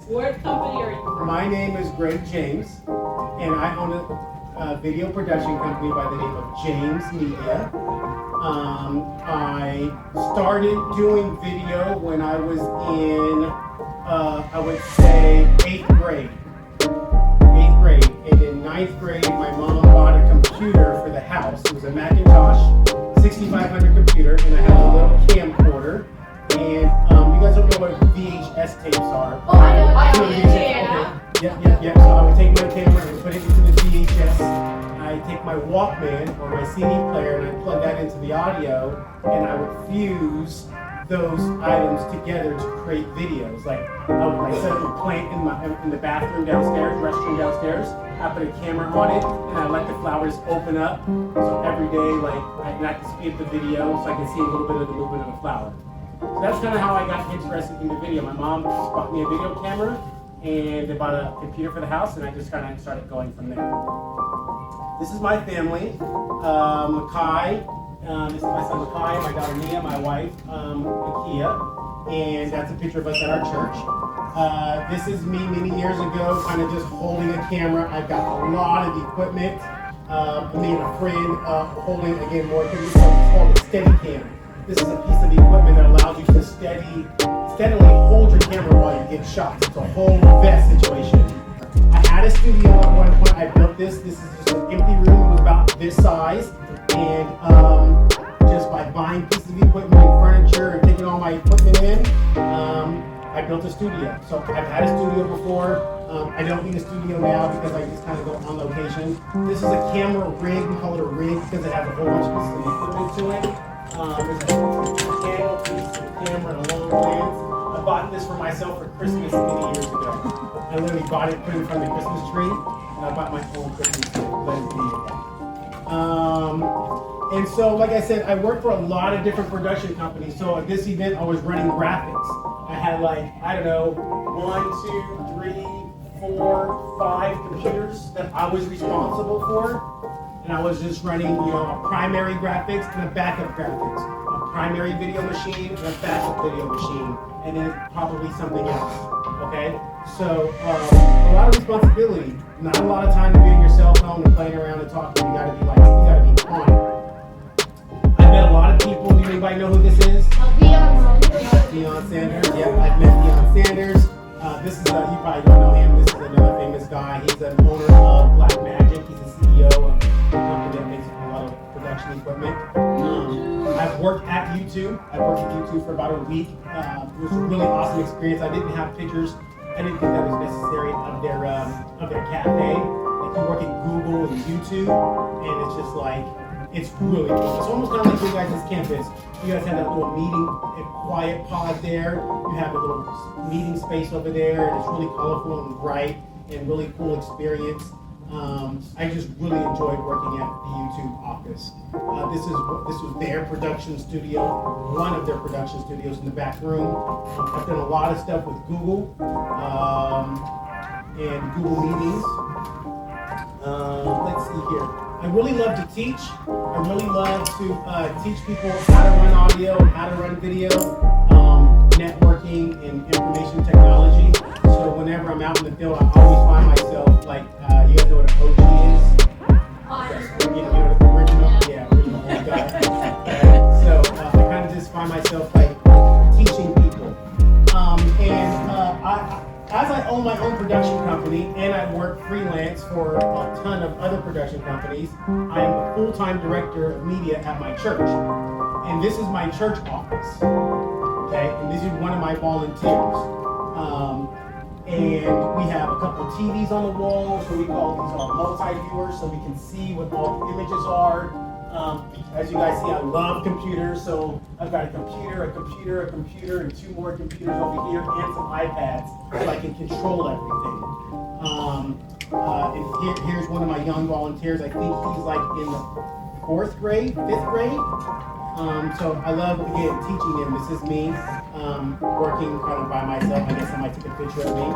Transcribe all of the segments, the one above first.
What company are you from? My name is Greg James, and I own a video production company by the name of JamesMedia. I started doing video when I was in, I would say, 8th grade. And in 9th grade, my mom bought a computer for the house. It was a Macintosh 6500 computer, and I had a little camcorder. And you guys don't know what VHS tapes are. Oh, I know. Yeah. Okay. Yep. So I would take my camera and put it into the VHS. I take my Walkman or my CD player and I plug that into the audio, and I would fuse those items together to create videos. Like I set up a plant in the bathroom downstairs, restroom downstairs. I put a camera on it and I let the flowers open up. So every day, like I can speed up the video so I can see a little bit of the movement of the flower. So that's kind of how I got interested in the video. My mom bought me a video camera and they bought a computer for the house, and I just kind of started going from there. This is my family. Makai, this is my son Makai, my daughter Nia, my wife Nakia, and that's a picture of us at our church. This is me many years ago, kind of just holding a camera. I've got a lot of equipment. Me and a friend holding, again, more equipment. It's called a Steadicam. This is a piece of equipment that allows you to steadily hold your camera while you get shots. It's a whole vest situation. I had a studio at one point. I built this. This is just an empty room. It was about this size. And just by buying pieces of equipment and furniture and taking all my equipment in, I built a studio. So I've had a studio before. I don't need a studio now because I just kind of go on location. This is a camera rig. We call it a rig because it has a whole bunch of pieces of equipment to it. There's a handle piece, a camera, and a long lens. I bought this for myself for Christmas many years ago. I literally bought it, put it in front of the Christmas tree, and I bought my own Christmas tree. And so, like I said, I worked for a lot of different production companies. So at this event, I was running graphics. I had 1, 2, 3, 4, 5 computers that I was responsible for. And I was just running, a primary graphics and a backup graphics, a primary video machine and a backup video machine, and then probably something else. Okay, so a lot of responsibility, not a lot of time to be on your cell phone and playing around and talking. You gotta be on it. I met a lot of people. Do anybody know who this is? Deion Sanders. Yeah, I've met Deion Sanders. This is you probably don't know him. This is another famous guy. He's an owner of Black Magic. He's the CEO of a company that makes a lot of production equipment. I've worked at YouTube. I worked at YouTube for about a week. It was a really awesome experience. I didn't have pictures. I didn't think that was necessary of their cafe. Like you work at Google and YouTube, and it's just it's really cool. It's almost kind of like you guys' campus. You guys have that little meeting, a quiet pod there. You have a little meeting space over there, and it's really colorful and bright and really cool experience. I just really enjoyed working at the YouTube office. This was their production studio, one of their production studios in the back room. I've done a lot of stuff with Google and Google Meetings. Let's see here. I really love to teach. I really love to teach people how to run audio and how to run video, networking and information technology. So whenever I'm out in the field, I always find myself you guys know what an OG is? You know the original old guy. So I kind of just find myself teaching people. As I own my own production company and I work freelance for a ton of other production companies, I am the full-time director of media at my church. And this is my church office. Okay, and this is one of my volunteers. And we have a couple of TVs on the wall, so we call these our multi-viewers, so we can see what all the images are. As you guys see, I love computers, so I've got a computer, and 2 more computers over here, and some iPads, so I can control everything. And here's one of my young volunteers. I think he's in the 4th grade, 5th grade. So I love, again, teaching them. This is me working kind of by myself. I guess somebody took a picture of me.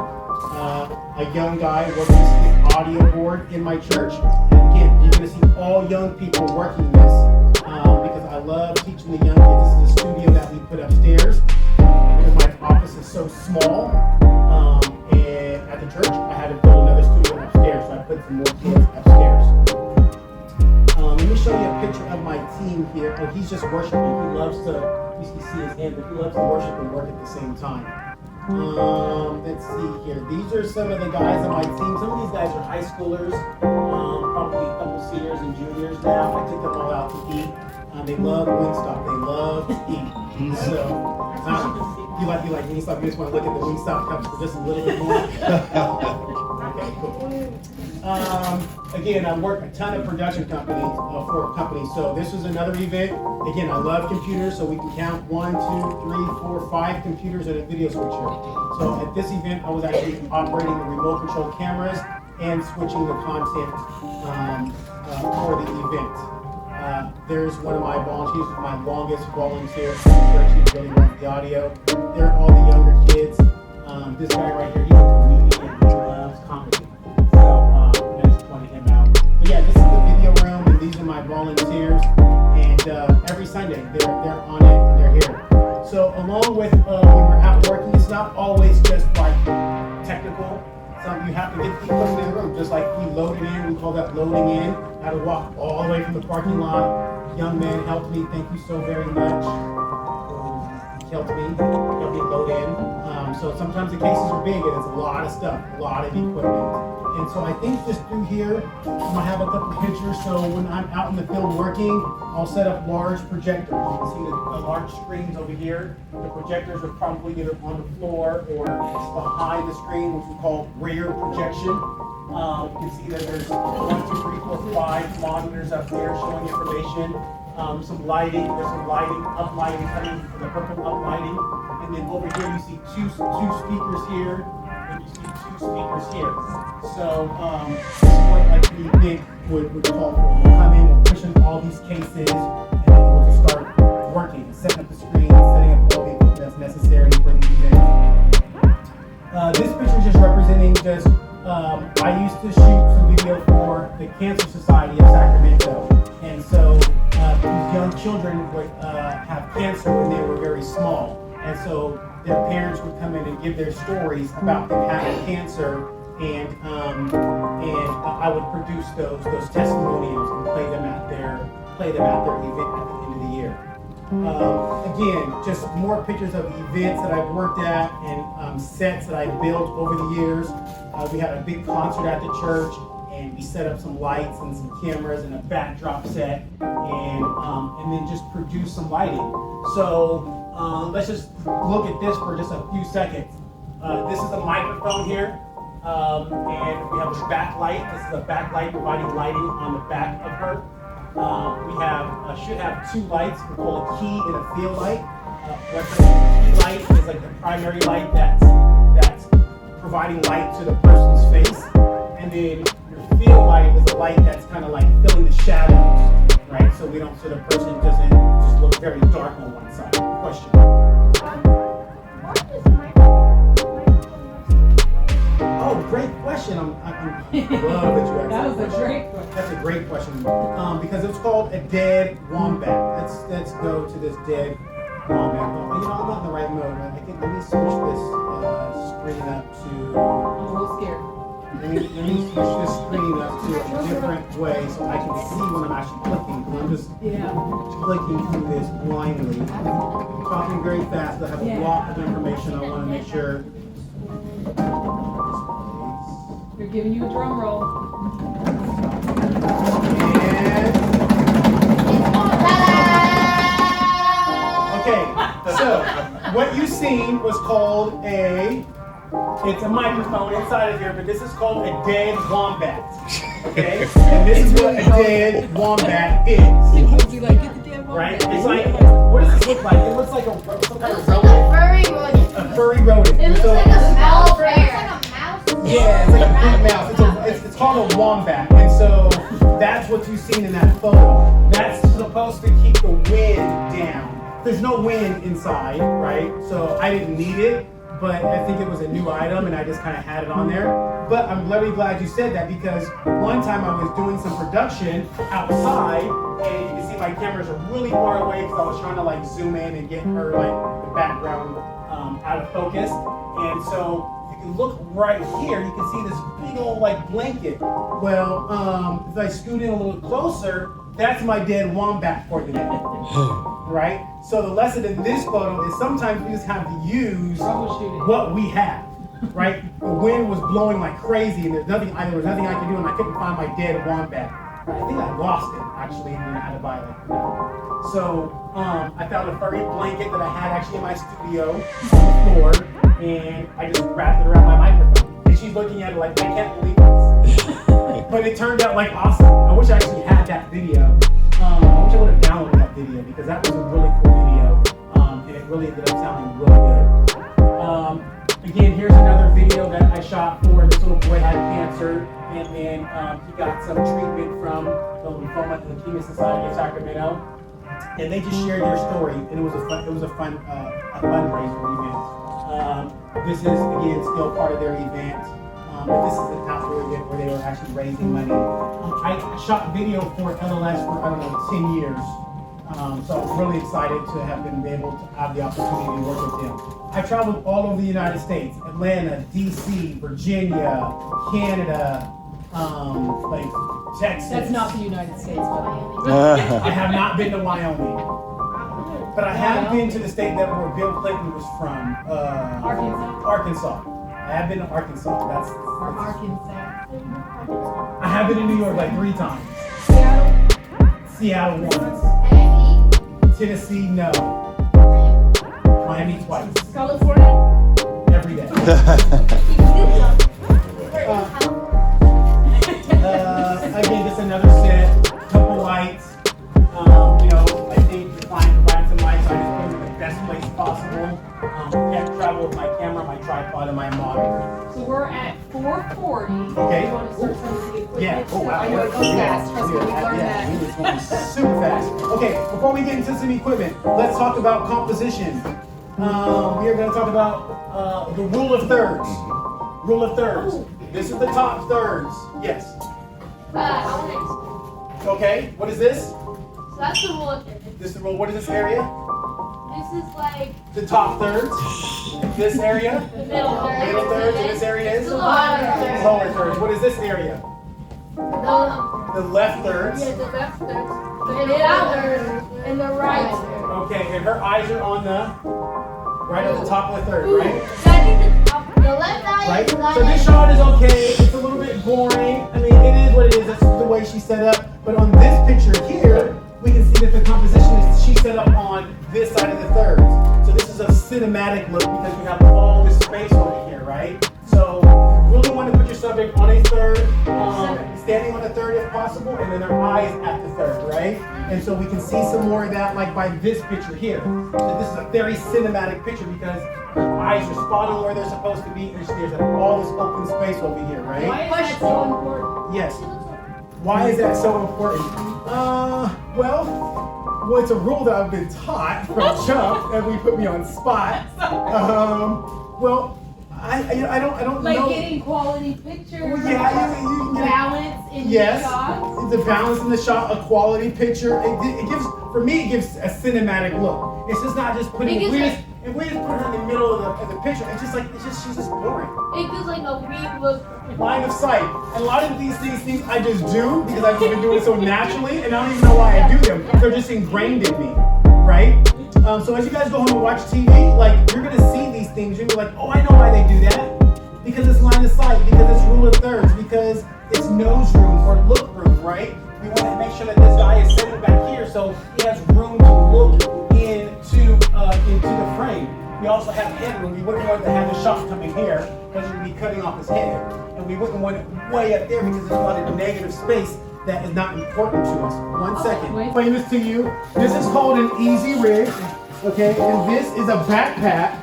A young guy working this audio board in my church. And again, you're going to see all young people working this because I love teaching the young kids. This is a studio that we put upstairs because my office is so small. And you can see his hand, but he loves to worship and work at the same time. Let's see here. These are some of the guys on my team. Some of these guys are high schoolers, probably a couple seniors and juniors now. I took them all out to eat. They love Wingstop. They love to eat. So, you like Wingstop? You just want to look at the Wingstop cups for just a little bit more? Okay, cool. Again, I work a ton of production companies for companies. So this was another event. Again, I love computers, so we can count 1, 2, 3, 4, 5 computers and a video switcher. So at this event, I was actually operating the remote control cameras and switching the content for the event. There's one of my volunteers, my longest volunteer. She really loves the audio. They're all the younger kids. This guy right here, he's a comedian. He loves comedy. So I just pointed him out. But yeah, this is the video room, and these are my volunteers. And every Sunday, they're on it and they're here. So along with when we're out working, it's not always just like technical. You have to get the equipment in the room, just like we loaded in. We call that loading in. I had to walk all the way from the parking lot. Young man helped me. Thank you so very much. Helped me load in. So sometimes the cases are big and it's a lot of stuff, a lot of equipment. And so I think just through here, I'm gonna have a couple pictures. So when I'm out in the field working, I'll set up large projectors. You can see the large screens over here. The projectors are probably either on the floor or behind the screen, which we call rear projection. You can see that there's 1, 2, 3, 4, 5 monitors up there showing information. Some lighting, there's some lighting, up lighting coming, the purple up lighting. And then over here you see two speakers here, and you see 2 speakers here. So this is what like the event would call for. We'll come in, we'll push in all these cases, and then we'll just start working, setting up the screen, setting up all the equipment that's necessary for the event. This picture is just representing just, I used to shoot some video for the Cancer Society of Sacramento. And so these young children would have cancer when they were very small. And so their parents would come in and give their stories about them having cancer, and I would produce those testimonials and play them at their event at the end of the year. Again, just more pictures of events that I've worked at and sets that I've built over the years. We had a big concert at the church, and we set up some lights and some cameras and a backdrop set, and then just produce some lighting. So let's just look at this for just a few seconds. This is a microphone here, and we have a backlight. This is a backlight providing lighting on the back of her. We should have 2 lights. We call a key and a field light. What the key light is like the primary light that's providing light to the person's face, and then your field light is a light that's kind of like filling the shadows, right? So the person doesn't just look very dark on one side. Question. Oh, great question. I love that you asked that. Was a great question. That's a great question. Because it's called a dead wombat. Let's go to this dead wombat. I'm not in the right mode. Let me switch this screen up to. I'm a little scared. Let me switch this screen up to a different way so I can see when I'm actually clicking. I'm just clicking through this blindly. I'm talking very fast. I have a lot of information. I want to make sure. They're giving you a drum roll. Okay, so what you seen was called it's a microphone inside of here, but this is called a dead wombat. Okay? And this is what a dead wombat is. Right? It's like, what does this look like? It looks like some kind of rodent. A furry rodent. It looks like a small bear. It's like a mouse. Yeah, it's like a big mouse. It's called a wombat. And so that's what you've seen in that photo. That's supposed to keep the wind down. There's no wind inside, right? So I didn't need it. But I think it was a new item, and I just kind of had it on there. But I'm very glad you said that, because one time I was doing some production outside, and you can see my cameras are really far away because I was trying to like zoom in and get her like the background out of focus. And so if you look right here, you can see this big old like blanket. Well, if I scoot in a little closer, that's my dead wombat for the day, right? So the lesson in this photo is sometimes we just have to use Troubleshooting. what we have, right? The wind was blowing like crazy, and there was nothing I could do, and I couldn't find my dead wombat. I think I lost it actually, and then I had to buy it. So I found a furry blanket that I had actually in my studio on the floor, and I just wrapped it around my microphone. And she's looking at it like, I can't believe this. But it turned out like awesome. I wish I actually had that video. I wish I would have downloaded that video because that was a really cool video, and it really ended up sounding really good. Again, here's another video that I shot for this little boy had cancer, and then he got some treatment from the Lymphoma and Leukemia Society of Sacramento, and they just shared their story, and it was a fundraiser event. This is again still part of their event, but this is an outdoor event where they were actually raising money. I shot video for LLS for 10 years. So I'm really excited to have been able to have the opportunity to work with him. I traveled all over the United States: Atlanta, DC, Virginia, Canada, like Texas. That's not the United States, but I have not been to Wyoming, but I have been to the state that where Bill Clinton was from, Arkansas. I have been to Arkansas. That's Arkansas. I have been to New York like 3 times. Seattle once. Tennessee, no. Miami twice. California. Every day. Again, just another set, couple lights. I think the client provided some lights, so I just put them in the best place possible. Can't travel with my camera, my tripod, and my monitor. So we're at 4:40. Okay. You want to start some of the equipment? Yeah. Oh, wow. I know it goes fast. Trust me, we learned Yeah, that. it was going super fast. Okay, before we get into some equipment, let's talk about composition. We are going to talk about the rule of thirds. Rule of thirds. This is the top thirds. Yes. I want to. Okay. What is this? So that's the rule of thirds. This is the rule. What is this area? This is like The top thirds. This area. the middle thirds. Middle thirds. And this area is The lower thirds. lower thirds. What is this area? The The left thirds. left thirds. The middle thirds. And the right thirds. Okay. And her eyes are on the right at the top of the third, right? So I think the left eye Right? is So this shot is okay. It's a little bit boring. I mean, it is what it is. That's the way she set up. But on this picture here, we can see that the composition is she set up on this side of the thirds. So this is a cinematic look because we have all this space over here, right? So you really want to put your subject on a third, standing on a third if possible, and then their eyes at the third, right? And so we can see some more of that like by this picture here. So this is a very cinematic picture because her eyes are spot on where they're supposed to be, and there's all this open space over here, right? Why is that so important? Yes. Why is that so important? Well, it's a rule that I've been taught from Chuck, and we put me on spot. Well, I don't Like know. getting quality pictures. Well, yeah, you can get balance in yes, the shot. the balance in the shot, a quality picture. It gives, for me, it gives a cinematic look. It's just not just putting. If we just put her in the middle of the picture, she's just boring. It gives like a weird look. Line of sight. And a lot of these things I just do because I've just been doing it so naturally, and I don't even know why I do them. They're just ingrained in me, right? So as you guys go home and watch TV, like you're gonna see these things. You're gonna be like, oh, I know why they do that. Because it's line of sight. Because it's rule of thirds. Because it's nose room or look room, right? We want to make sure that this guy is sitting back here, so he has room to look into the frame. We also have headroom. We wouldn't want to have the shot coming here because we'd be cutting off his head. And we wouldn't want it way up there because there's a lot of negative space that is not important to us. 1 second. Explain this to you. This is called an easy rig. Okay, and this is a backpack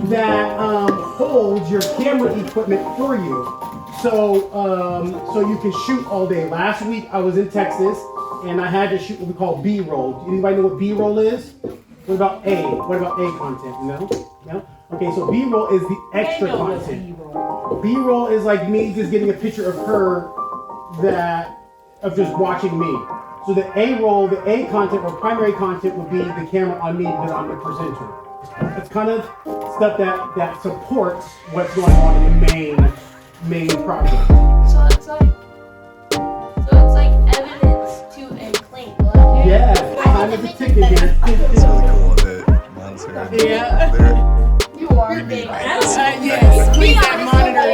that holds your camera equipment for you. So you can shoot all day. Last week I was in Texas and I had to shoot what we call B-roll. Anybody know what B-roll is? What about A? What about A content? No? Okay, so B-roll is the extra content. B-roll is like me just getting a picture of her of just watching me. So the A-roll, the A content or primary content would be the camera on me because I'm the presenter. It's kind of stuff that supports what's going on in the main project. So it's like evidence to a claim. Yeah, time is a ticket here. It's really cool that monitor. Yeah. There. You are. You mean like Yes, we that monitor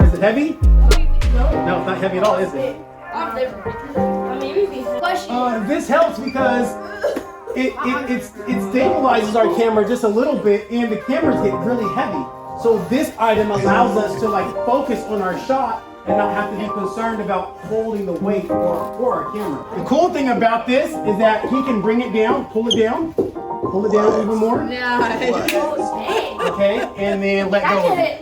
Is it heavy? No, it's not heavy at all, is it? This helps because it stabilizes our camera just a little bit, and the cameras get really heavy. So this item allows us to like focus on our shot and not have to be concerned about holding the weight for our camera. The cool thing about this is that he can bring it down, pull it down even more. Okay, and then let go of it.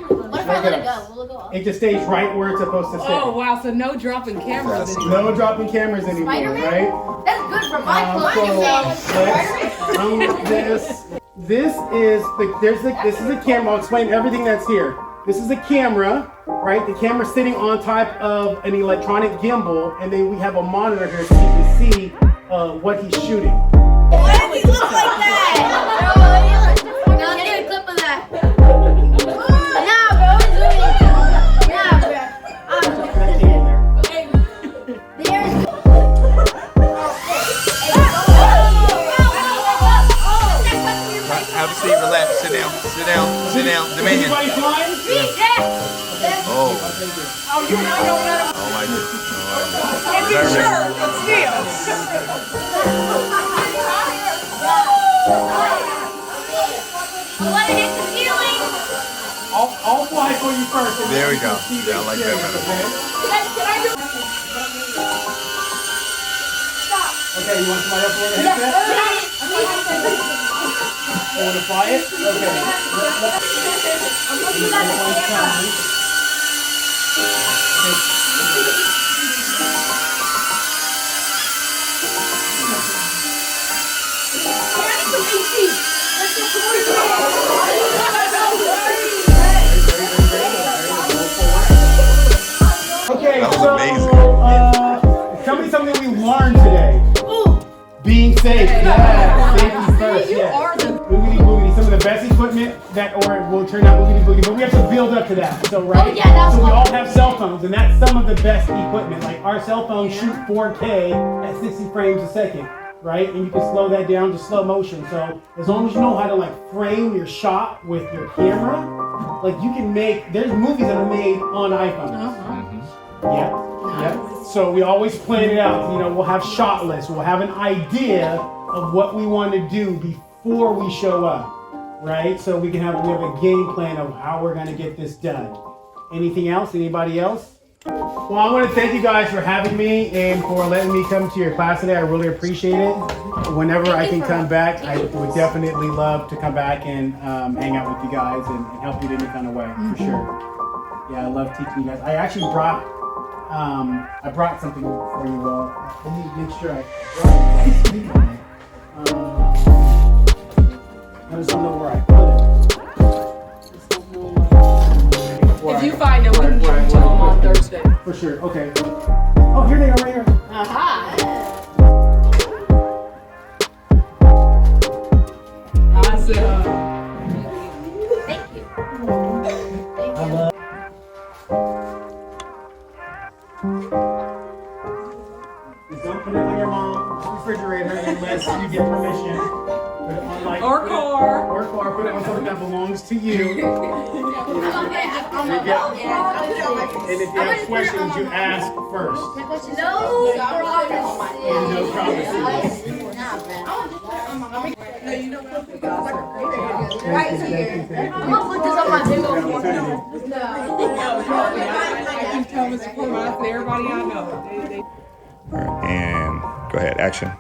What if I let it go? Will it go off? It just stays right where it's supposed to stay. Oh wow, so no dropping cameras anymore. No dropping cameras anymore, right? That's good for my This is a camera. I'll explain everything that's here. This is a camera, right? The camera's sitting on top of an electronic gimbal, and then we have a monitor here so you can see what he's shooting. Why does he look like that? Now get a clip of that. Nah, bro. Nah, bro. Have a seat, relax, sit down. Demand. Anybody flying? Oh. Oh, you know, don't let him. I don't like it. It's his shirt, but still. Let it hit the ceiling. I'll fly for you first. There we go. Yeah, I like that better. Okay, you want somebody else to wear the headset? You want to fly it? Okay. Okay, That was so amazing. Tell me something we learned today. Being safe, yeah, safety first, You yeah. are the Boogity boogity, some of the best equipment that or will turn out boogity boogity, but we have to build up to that. So right, Oh, yeah, that's so we what- all have cell phones, and that's some of the best equipment. Like our cell phones shoot 4K at 60 frames a second, right? And you can slow that down to slow motion. So as long as you know how to like frame your shot with your camera, like you can make. There's movies that are made on iPhones. Yeah. So we always plan it out. You know, we'll have shot lists. We'll have an idea of what we want to do before we show up, right? So we have a game plan of how we're going to get this done. Anything else? Anybody else? Well, I want to thank you guys for having me and for letting me come to your class today. I really appreciate it. Whenever I can come back, I would definitely love to come back and hang out with you guys and help you in any kind of way, for sure. Yeah, I love teaching you guys. I actually brought something for you all. Let me make sure I brought it. I just don't know where I put it. if you find them, we can give them to them on Thursday. For sure, okay. Oh, here they are right here. Aha. Awesome. Thank you. I love. Just don't put it on your mom's refrigerator unless you get permission. Put it on like Or car. put it on something that belongs to you. And if you have questions, you ask first. No promises. No, you don't put the Thank you. I'm gonna put this on my bingo board. I can tell Mr. Foreman, everybody I know. All right, and go ahead, action.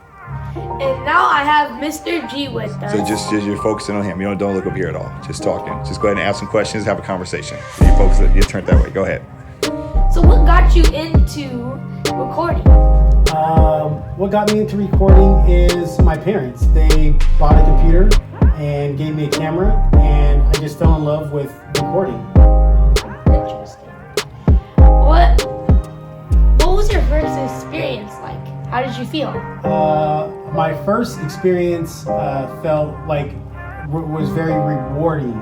And now I have Mr. G with us. So just you're focusing on him. You don't look up here at all. Just talking. Just go ahead and ask some questions, have a conversation. You focus. You turn that way. Go ahead. So what got you into recording? What got me into recording is my parents. They bought a computer and gave me a camera, and I just fell in love with recording. Interesting. What was your first experience like? How did you feel? My first experience was very rewarding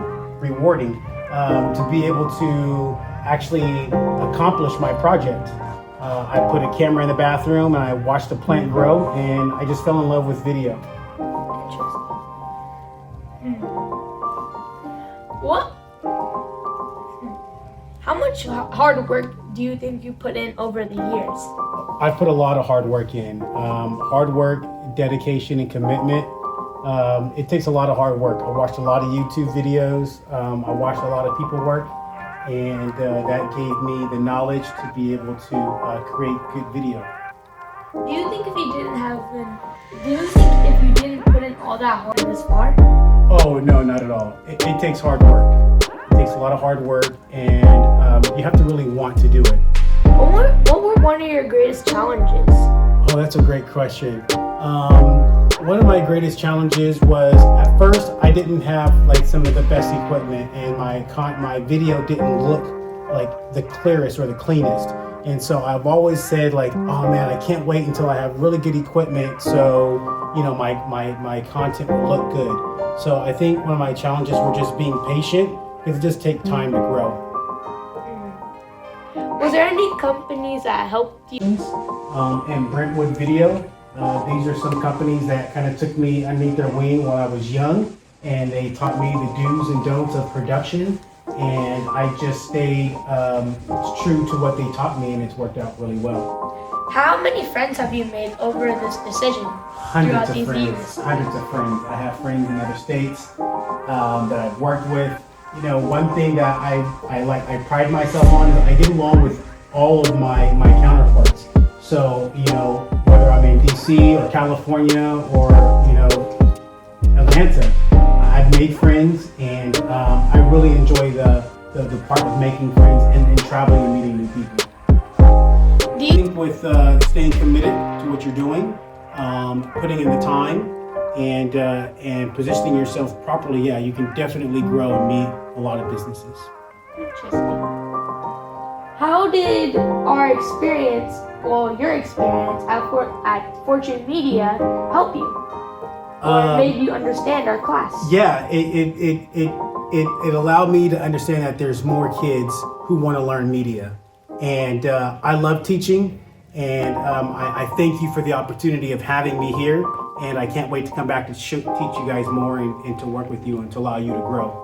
to be able to actually accomplish my project. I put a camera in the bathroom and I watched the plant grow, and I just fell in love with video. What? How much hard work do you think you put in over the years? I put a lot of hard work in. Hard work, dedication, and commitment. It takes a lot of hard work. I watched a lot of YouTube videos. I watched a lot of people work, and that gave me the knowledge to be able to create good video. Do you think if you didn't put in all that hard this far? Oh, no, not at all. It takes hard work. It takes a lot of hard work, and you have to really want to do it. What were one of your greatest challenges? Oh, that's a great question. One of my greatest challenges was, at first I didn't have like some of the best equipment, and my video didn't look like the clearest or the cleanest. And so I've always said like, oh man, I can't wait until I have really good equipment so my content will look good. So I think one of my challenges were just being patient, because it just takes time to grow. Was there any companies that helped you? And Brentwood Video. These are some companies that kind of took me underneath their wing while I was young, and they taught me the do's and don'ts of production, and I just stayed true to what they taught me, and it's worked out really well. How many friends have you made over this decision Hundreds throughout of these friends. years? Hundreds of friends. I have friends in other states that I've worked with. You know, one thing that I pride myself on is I get along with all of my counterparts. So, you know, whether I'm in DC or California or, you know, Atlanta, I've made friends, and I really enjoy the part of making friends and traveling and meeting new people. I think with staying committed to what you're doing, putting in the time, and positioning yourself properly, yeah, you can definitely grow and meet a lot of businesses. Interesting. How did your experience at Fortune Media help you? Or made you understand our class? Yeah, it allowed me to understand that there's more kids who want to learn media. And I love teaching, and I thank you for the opportunity of having me here. And I can't wait to come back to teach you guys more and to work with you and to allow you to grow.